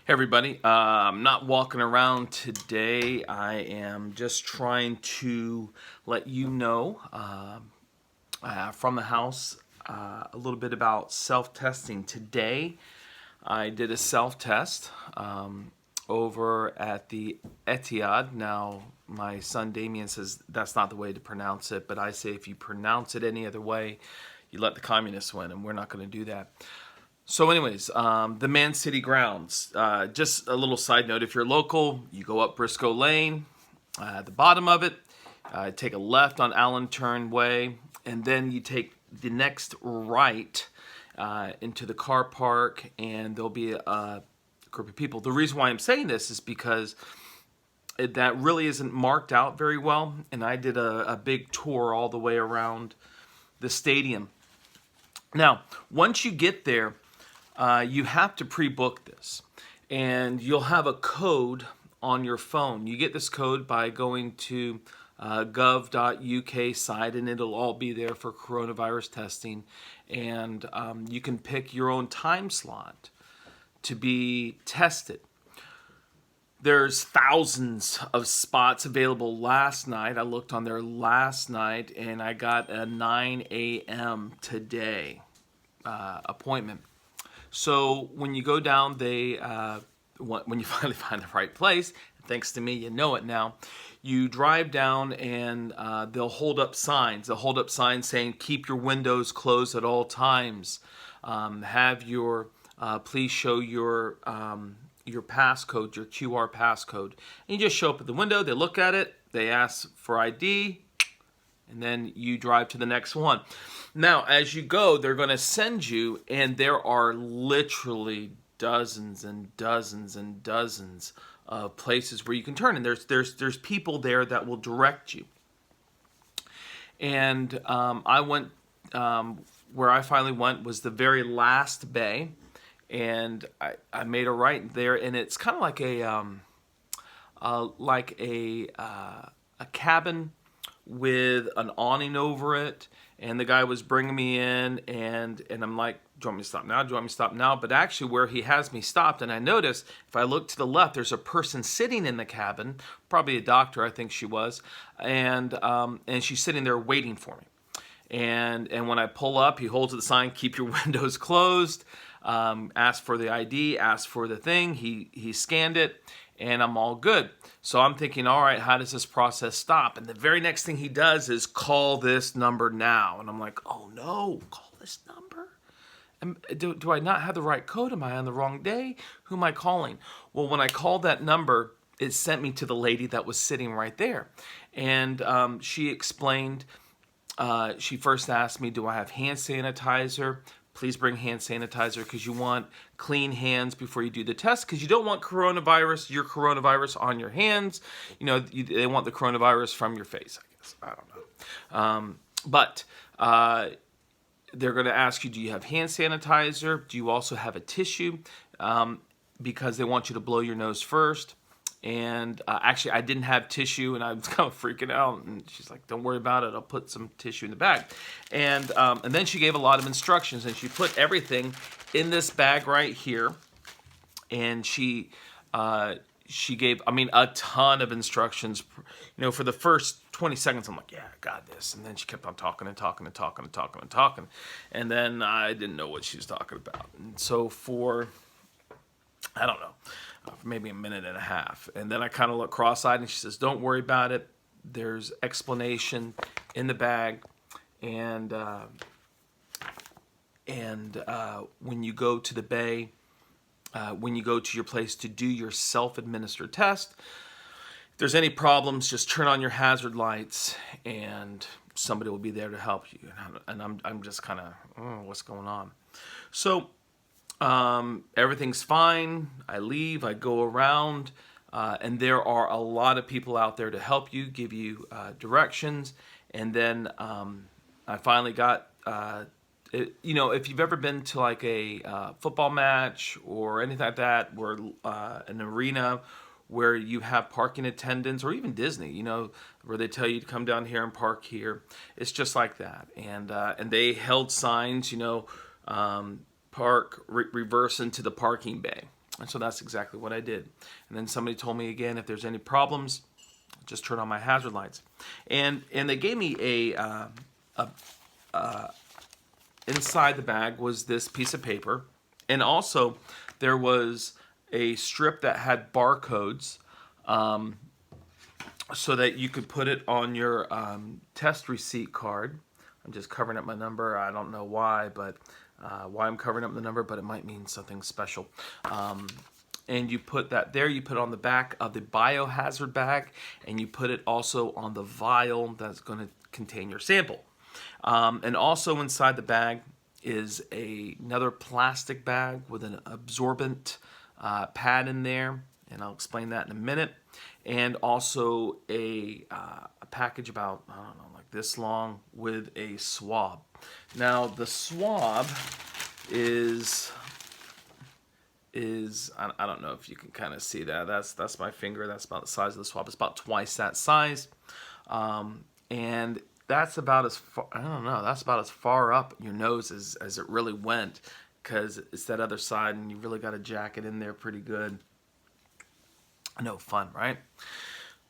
Hey everybody, I'm not walking around today. I am just trying to let you know from the house a little bit about self-testing. Today I did a self-test over at the Etihad. Now my son Damien says that's not the way to pronounce it, but I say if you pronounce it any other way, you let the communists win, and we're not going to do that. So anyways, the Man City grounds. Just a little side note, if you're local, you go up Briscoe Lane, at the bottom of it, take a left on Allen Turnway, and then you take the next right into the car park, and there'll be a group of people. The reason why I'm saying this is because that really isn't marked out very well, and I did a big tour all the way around the stadium. Now, once you get there, you have to pre-book this, and you'll have a code on your phone. You get this code by going to gov.uk site, and it'll all be there for coronavirus testing, and you can pick your own time slot to be tested. There's thousands of spots available last night. I looked on there last night, and I got a 9 a.m. today appointment. So when you go down, when you finally find the right place, thanks to me, you know it now, you drive down and they'll hold up signs. They'll hold up signs saying, keep your windows closed at all times. Please show your passcode, your QR passcode. And you just show up at the window, they look at it, they ask for ID, and then you drive to the next one. Now, as you go, they're going to send you, and there are literally dozens and dozens and dozens of places where you can turn, and there's people there that will direct you. And I went where I finally went was the very last bay, and I made a right there, and it's kind of like a cabin with an awning over it, and the guy was bringing me in, and I'm like, do you want me to stop now? Do you want me to stop now? But actually where he has me stopped, and I noticed if I look to the left, there's a person sitting in the cabin, probably a doctor, I think she was, and she's sitting there waiting for me. And when I pull up, he holds the sign, keep your windows closed, ask for the ID, ask for the thing, he scanned it, and I'm all good. So I'm thinking, all right, how does this process stop? And the very next thing he does is call this number now. And I'm like, oh no, call this number? Do I not have the right code? Am I on the wrong day? Who am I calling? Well, when I called that number, it sent me to the lady that was sitting right there. And she explained, she first asked me, do I have hand sanitizer? Please bring hand sanitizer because you want clean hands before you do the test, because you don't want your coronavirus on your hands. You know, they want the coronavirus from your face, I guess. I don't know. But they're going to ask you, do you have hand sanitizer? Do you also have a tissue? Because they want you to blow your nose first. And actually, I didn't have tissue, and I was kind of freaking out. And she's like, don't worry about it. I'll put some tissue in the bag. And then she gave a lot of instructions, and she put everything in this bag right here. And she gave, a ton of instructions. You know, for the first 20 seconds, I'm like, yeah, I got this. And then she kept on talking and talking and talking and talking and talking. And then I didn't know what she was talking about. And so for, I don't know, maybe a minute and a half. And then I kind of look cross-eyed, and she says, don't worry about it. There's explanation in the bag. And when you go to the bay, when you go to your place to do your self-administered test, if there's any problems, just turn on your hazard lights, and somebody will be there to help you. And I'm just kind of, what's going on? So everything's fine. I leave, I go around, and there are a lot of people out there to help you, give you directions. And then I finally got, if you've ever been to like a football match or anything like that, where an arena where you have parking attendants, or even Disney, where they tell you to come down here and park here, it's just like that. And they held signs, park, reverse into the parking bay. And so that's exactly what I did. And then somebody told me again, if there's any problems, just turn on my hazard lights. And they gave me inside the bag was this piece of paper, and also there was a strip that had barcodes, so that you could put it on your test receipt card. I'm just covering up my number. I don't know why, but why I'm covering up the number, but it might mean something special. And you put that there. You put it on the back of the biohazard bag, and you put it also on the vial that's going to contain your sample. And also inside the bag is another plastic bag with an absorbent pad in there, and I'll explain that in a minute. And also a package about, I don't know, like this long with a swab. Now the swab is I don't know if you can kind of see that. That's my finger. That's about the size of the swab. It's about twice that size, and that's about as far. I don't know. That's about as far up your nose as it really went, because it's that other side, and you really got to jack it in there pretty good. No fun, right?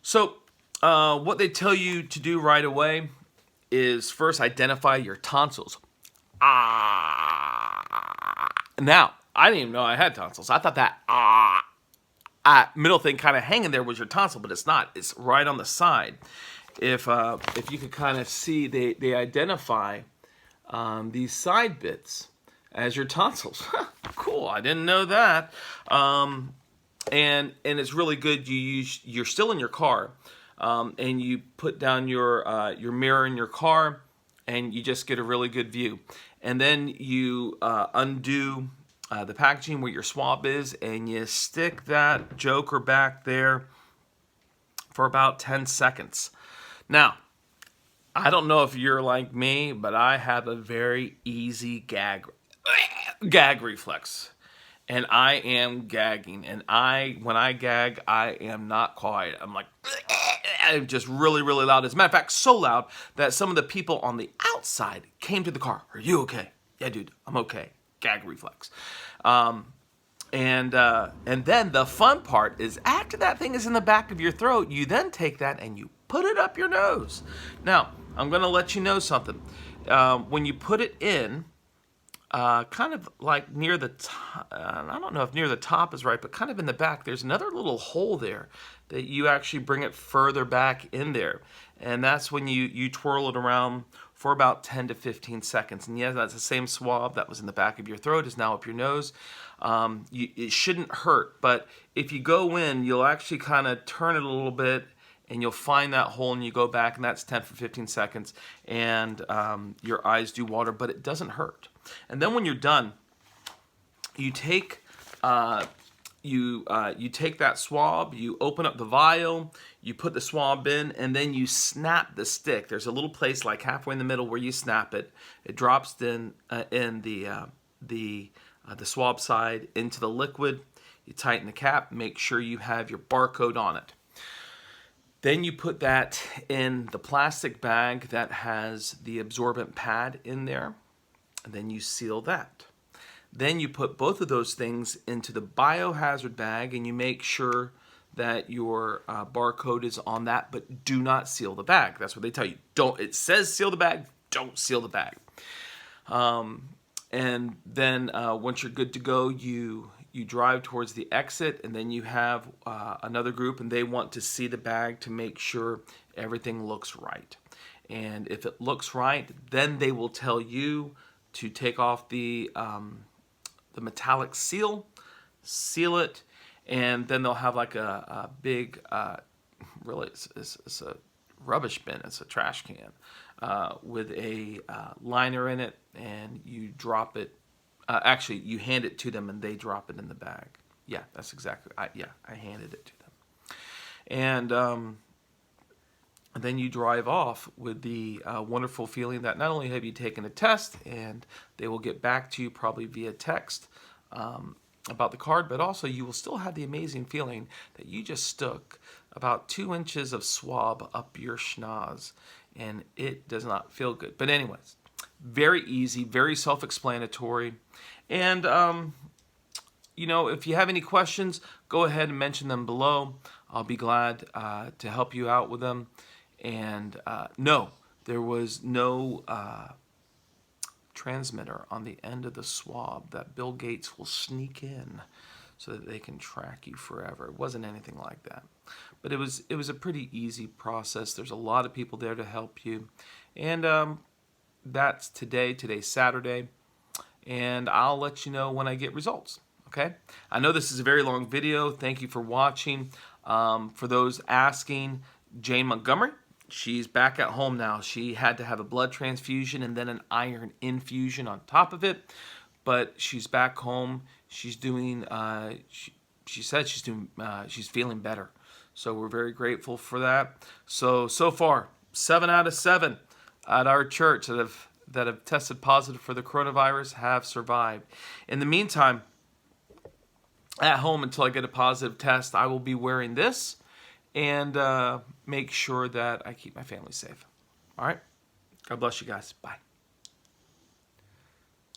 So, what they tell you to do right away is first identify your tonsils. Now, I didn't even know I had tonsils. I thought that middle thing kind of hanging there was your tonsil, but it's not. It's right on the side. If you could kind of see, they identify these side bits as your tonsils. Cool, I didn't know that. And it's really good. You're still in your car, and you put down your mirror in your car, and you just get a really good view. And then you undo the packaging where your swab is, and you stick that joker back there for about 10 seconds. Now, I don't know if you're like me, but I have a very easy gag reflex. And I am gagging. And when I gag, I am not quiet. I'm like, I'm just really, really loud. As a matter of fact, so loud that some of the people on the outside came to the car. Are you okay? Yeah, dude, I'm okay. Gag reflex. And then the fun part is after that thing is in the back of your throat, you then take that and you put it up your nose. Now, I'm going to let you know something. When you put it in, kind of like near the top, I don't know if near the top is right, but kind of in the back, there's another little hole there that you actually bring it further back in there. And that's when you twirl it around for about 10 to 15 seconds. And yeah, that's the same swab that was in the back of your throat is now up your nose. It shouldn't hurt, but if you go in, you'll actually kind of turn it a little bit, and you'll find that hole, and you go back, and that's 10 for 15 seconds, and your eyes do water, but it doesn't hurt. And then when you're done, you take you take that swab, you open up the vial, you put the swab in, and then you snap the stick. There's a little place like halfway in the middle where you snap it. It drops in the swab side into the liquid. You tighten the cap, make sure you have your barcode on it. Then you put that in the plastic bag that has the absorbent pad in there, and then you seal that. Then you put both of those things into the biohazard bag, and you make sure that your barcode is on that, but do not seal the bag. That's what they tell you. Don't. It says seal the bag. Don't seal the bag. And then once you're good to go, you drive towards the exit, and then you have another group, and they want to see the bag to make sure everything looks right. And if it looks right, then they will tell you to take off the metallic seal it, and then they'll have like a big, really, it's a rubbish bin, it's a trash can with a liner in it, and you drop it. Actually, you hand it to them, and they drop it in the bag. Yeah, that's exactly. I handed it to them, and then you drive off with the wonderful feeling that not only have you taken a test, and they will get back to you probably via text about the card, but also you will still have the amazing feeling that you just stuck about 2 inches of swab up your schnoz, and it does not feel good. But anyways, very easy, very self-explanatory, and if you have any questions, go ahead and mention them below. I'll be glad to help you out with them. And no, there was no transmitter on the end of the swab that Bill Gates will sneak in so that they can track you forever. It wasn't anything like that. But it was a pretty easy process. There's a lot of people there to help you. And that's today. Today's Saturday. And I'll let you know when I get results. Okay? I know this is a very long video. Thank you for watching. For those asking, Jane Montgomery, she's back at home now. She had to have a blood transfusion and then an iron infusion on top of it. But she's back home. She's doing, she said she's feeling better. So we're very grateful for that. So far, 7 out of 7 at our church that have tested positive for the coronavirus have survived. In the meantime, at home until I get a positive test, I will be wearing this and make sure that I keep my family safe. All right? God bless you guys. Bye.